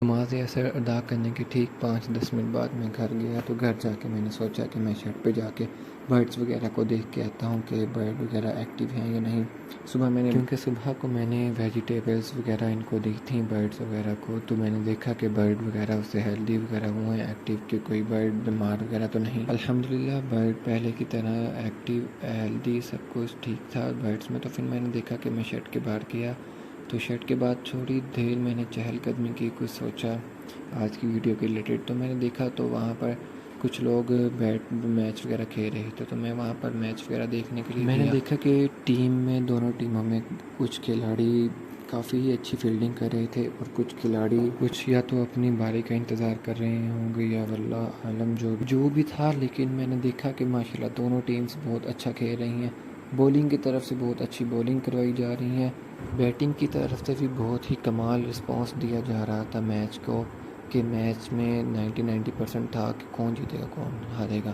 نماز اثر ادا کرنے کے ٹھیک 5-10 منٹ بعد میں گھر گیا، تو گھر جا کے میں نے سوچا کہ میں شیڈ پہ جا کے برڈز وغیرہ کو دیکھ کے آتا ہوں کہ برڈ وغیرہ ایکٹیو ہیں یا نہیں۔ کیونکہ صبح کو میں نے ویجیٹیبلز وغیرہ ان کو دی تھیں برڈز وغیرہ کو، تو میں نے دیکھا کہ برڈ وغیرہ اس سے ہیلدی وغیرہ ہوئے ہیں، ایکٹیو، کہ کوئی برڈ بیمار وغیرہ تو نہیں۔ الحمدللہ برڈ پہلے کی طرح ایکٹیو، ہیلدی، سب کچھ ٹھیک تھا برڈز میں۔ تو پھر میں نے دیکھا کہ میں شیڈ کے باہر گیا، تو شیڈ کے بعد تھوڑی دیر میں نے چہل قدمی کی، کچھ سوچا آج کی ویڈیو کے ریلیٹڈ۔ تو میں نے دیکھا تو وہاں پر کچھ لوگ میچ وغیرہ کھیل رہے تھے، تو میں وہاں پر میچ وغیرہ دیکھنے کے لیے میں نے دیکھا کہ ٹیم میں، دونوں ٹیموں میں کچھ کھلاڑی کافی اچھی فیلڈنگ کر رہے تھے، اور کچھ کھلاڑی یا تو اپنی باری کا انتظار کر رہے ہوں گے یا واللہ عالم جو بھی تھا۔ لیکن میں نے دیکھا کہ ماشاءاللہ دونوں ٹیمز بہت اچھا کھیل رہی ہیں، بولنگ کی طرف سے بہت اچھی بولنگ کروائی جا رہی ہیں، بیٹنگ کی طرف سے بھی بہت ہی کمال رسپانس دیا جا رہا تھا میچ کو، کہ میچ میں 90% تھا کہ کون جیتے گا کون ہارے گا۔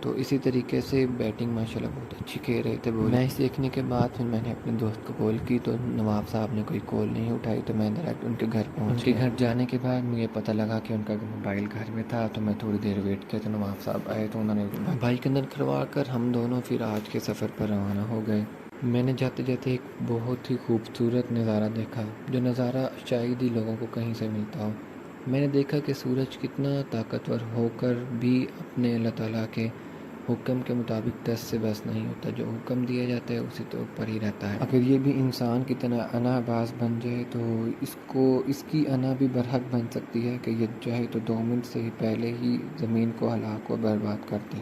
تو اسی طریقے سے بیٹنگ ماشاءاللہ بہت اچھی کھیل رہے تھے۔ میچ دیکھنے کے بعد پھر میں نے اپنے دوست کو کال کی، تو نواب صاحب نے کوئی کال نہیں اٹھائی، تو میں ڈائریکٹ ان کے گھر پہنچ گیا۔ ان کے گھر جانے کے بعد مجھے پتہ لگا کہ ان کا موبائل گھر میں تھا، تو میں تھوڑی دیر ویٹ کیا، تو نواب صاحب آئے، تو انہوں نے بائک اندر کھڑوا کر ہم دونوں پھر آج کے سفر پر روانہ ہو گئے۔ میں نے جاتے جاتے ایک بہت ہی خوبصورت نظارہ دیکھا، جو نظارہ شاید ہی لوگوں کو کہیں سے ملتا ہو۔ میں نے دیکھا کہ سورج کتنا طاقتور ہو کر بھی اپنے اللہ تعالیٰ کے حکم کے مطابق دست سے بس نہیں ہوتا، جو حکم دیا جاتا ہے اسی تو اوپر ہی رہتا ہے۔ اگر یہ بھی انسان کی طرح انا باز بن جائے تو اس کی انا بھی برحق بن سکتی ہے کہ یہ چاہے تو 2 منٹ سے ہی پہلے ہی زمین کو ہلاک و برباد کر دے۔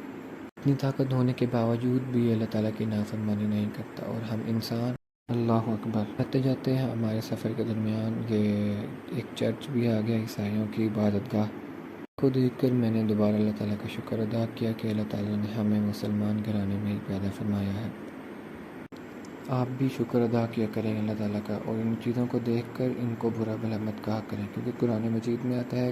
اتنی طاقت ہونے کے باوجود بھی اللہ تعالیٰ کی نافرمانی نہیں کرتا، اور ہم انسان، اللہ اکبر، جاتے جاتے ہمارے سفر کے درمیان یہ ایک چرچ بھی آ گیا، عیسائیوں کی عبادت گاہ کو دیکھ کر میں نے دوبارہ اللہ تعالیٰ کا شکر ادا کیا کہ اللہ تعالیٰ نے ہمیں مسلمان گھرانے میں ہی پیدا فرمایا ہے۔ آپ بھی شکر ادا کیا کریں اللہ تعالیٰ کا، اور ان چیزوں کو دیکھ کر ان کو برا بھلا مت کہا کریں، کیونکہ قرآن مجید میں آتا ہے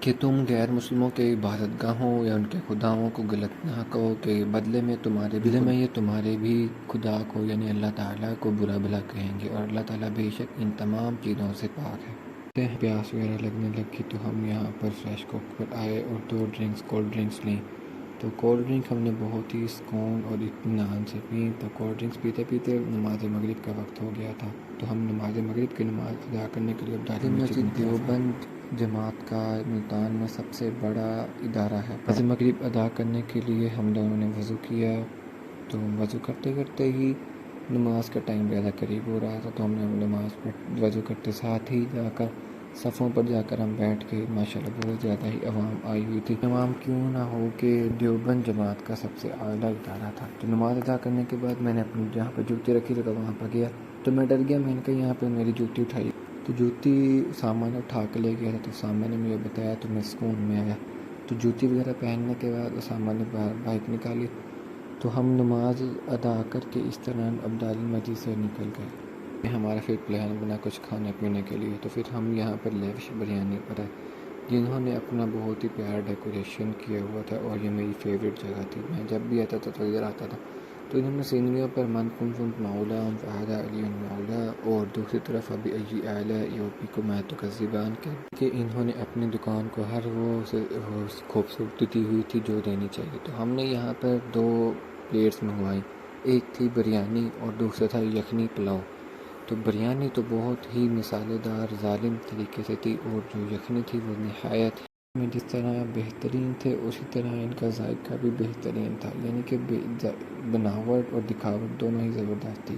کہ تم غیر مسلموں کے عبادت گاہوں یا ان کے خداؤں کو غلط نہ کہو، کہ بدلے میں یہ تمہارے بھی خدا کو یعنی اللہ تعالیٰ کو برا بھلا کہیں گے، اور اللہ تعالیٰ بے شک ان تمام چیزوں سے پاک ہے۔ پیاس وغیرہ لگنے لگی تو ہم یہاں پر فریش کوک پر آئے اور 2 کولڈ ڈرنکس لیں، تو کولڈ ڈرنک ہم نے بہت ہی سکون اور اطمینان سے پیں۔ تو کولڈ ڈرنکس پیتے پیتے نماز مغرب کا وقت ہو گیا تھا، تو ہم نماز مغرب کی نماز ادا کرنے کے لیے عبدالی مسجد دیوبند جماعت کا ملتان میں سب سے بڑا ادارہ ہے۔ نماز مغرب ادا کرنے کے لیے ہم دونوں نے وضو کیا، تو وضو کرتے کرتے ہی نماز کا ٹائم زیادہ قریب ہو رہا تھا، تو ہم نے نماز پر وضو کرتے ساتھ ہی جا کر صفوں پر جا کر ہم بیٹھ کے ماشاءاللہ بہت زیادہ ہی عوام آئی ہوئی تھی۔ عوام کیوں نہ ہو کہ دیوبند جماعت کا سب سے اعلیٰ ادارہ تھا۔ تو نماز ادا کرنے کے بعد میں نے اپنی جہاں پہ جوتی رکھی تھی تو وہاں پر گیا، تو میں ڈر گیا، میں نے کہا یہاں پہ میری جوتی اٹھائی، تو جوتی سامان اٹھا کے لے گیا تھا، تو سامان نے مجھے بتایا، تو میں سکون میں آیا۔ تو جوتی وغیرہ پہننے کے بعد سامان نے بائک نکالی، تو ہم نماز ادا کر کے اس طرح عبدالی مسجد سے نکل گئے۔ ہمارا پھر پلان بنا کچھ کھانے پینے کے لیے، تو پھر ہم یہاں پر لیوش بریانی پر آئے، جنہوں نے اپنا بہت ہی پیارا ڈیکوریشن کیا ہوا تھا، اور یہ میری فیوریٹ جگہ تھی، میں جب بھی آتا تھا تو ادھر آتا تھا۔ تو انہوں نے سینریوں پر من کنت مولا فہذا علی مولا، اور دوسری طرف ابھی ایجی اعلیٰ یوپی کو میں تو کذبان کہ انہوں نے اپنی دکان کو ہر وہ خوبصورتی دی ہوئی تھی جو دینی چاہیے۔ تو ہم نے یہاں پر 2 پلیٹس منگوائی، ایک تھی بریانی اور دوسرا تھا یخنی پلاؤ۔ تو بریانی تو بہت ہی مسالے دار ظالم طریقے سے تھی، اور جو یخنی تھی وہ نہایت میں جس طرح بہترین تھے اسی طرح ان کا ذائقہ بھی بہترین تھا، یعنی کہ بناوٹ اور دکھاوٹ دونوں ہی زبردست تھی۔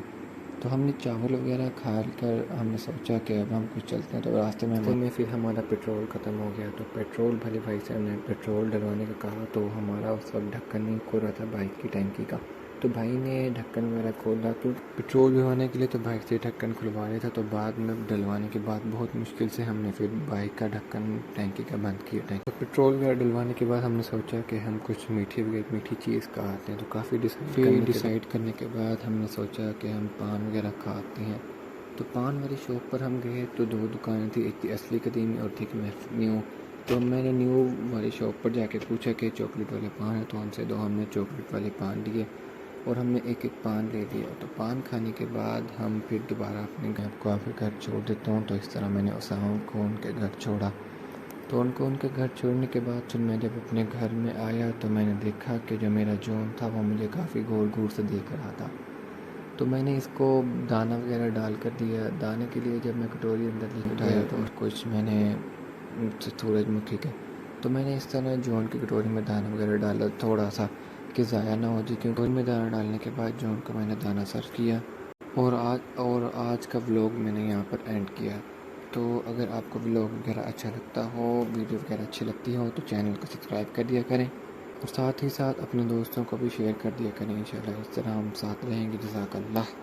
تو ہم نے چاول وغیرہ کھا کر ہم نے سوچا کہ اب ہم کچھ چلتے ہیں، تو راستے میں پھر ہمارا پیٹرول ختم ہو گیا، تو پیٹرول بھلے بھائی سے ہم نے پیٹرول ڈلوانے کا کہا، تو ہمارا اس وقت ڈھکن نہیں کھل رہا تھا بائک کی ٹینکی کا، تو بھائی نے ڈھکن وغیرہ کھولا، تو پیٹرول ڈلوانے کے لیے تو بائک سے ڈھکن کھلوا رہا تھا، تو بعد میں ڈلوانے کے بعد بہت مشکل سے ہم نے پھر بائک کا ڈھکن ٹینکی کا بند کیا۔ تو پیٹرول وغیرہ ڈلوانے کے بعد ہم نے سوچا کہ ہم کچھ میٹھی چیز کھاتے ہیں، تو کافی ڈیسائیڈ کرنے کے بعد ہم نے سوچا کہ ہم پان وغیرہ کھاتے ہیں۔ تو پان والی شاپ پر ہم گئے، تو 2 دکانیں تھیں، ایک تھی اصلی قدیمی اور ایک نیو۔ تو میں نے نیو والی شاپ پر جا کے پوچھا کہ چاکلیٹ والے پان ہیں، تو ہم نے چاکلیٹ والے پان لیے، اور ہم نے ایک پان لے لیا۔ تو پان کھانے کے بعد ہم پھر دوبارہ اپنے گھر کو گھر چھوڑ دیتا ہوں، تو اس طرح میں نے اسامہ کو ان کے گھر چھوڑا۔ تو ان کو ان کے گھر چھوڑنے کے بعد پھر میں جب اپنے گھر میں آیا تو میں نے دیکھا کہ جو میرا جون تھا وہ مجھے کافی گور گور سے دیکھ رہا تھا. تو میں نے اس کو دانہ وغیرہ ڈال کر دیا. دانے کے لیے جب میں کٹوری اندر لے اٹھایا تو کچھ میں نے سورج مکھی کے تو میں نے اس طرح جون کی کٹوری میں دانہ وغیرہ ڈالا تھوڑا سا کہ ضائع نہ ہو جائے, کیونکہ ان میں دانہ ڈالنے کے بعد جون کو میں نے دانہ سرو کیا. اور آج کا ولاگ میں نے یہاں پر اینڈ کیا. تو اگر آپ کو ولاگ وغیرہ اچھا لگتا ہو, ویڈیو وغیرہ اچھی لگتی ہو تو چینل کو سبسکرائب کر دیا کریں اور ساتھ ہی ساتھ اپنے دوستوں کو بھی شیئر کر دیا کریں. انشاءاللہ اس طرح ہم ساتھ رہیں گے. جزاک اللہ.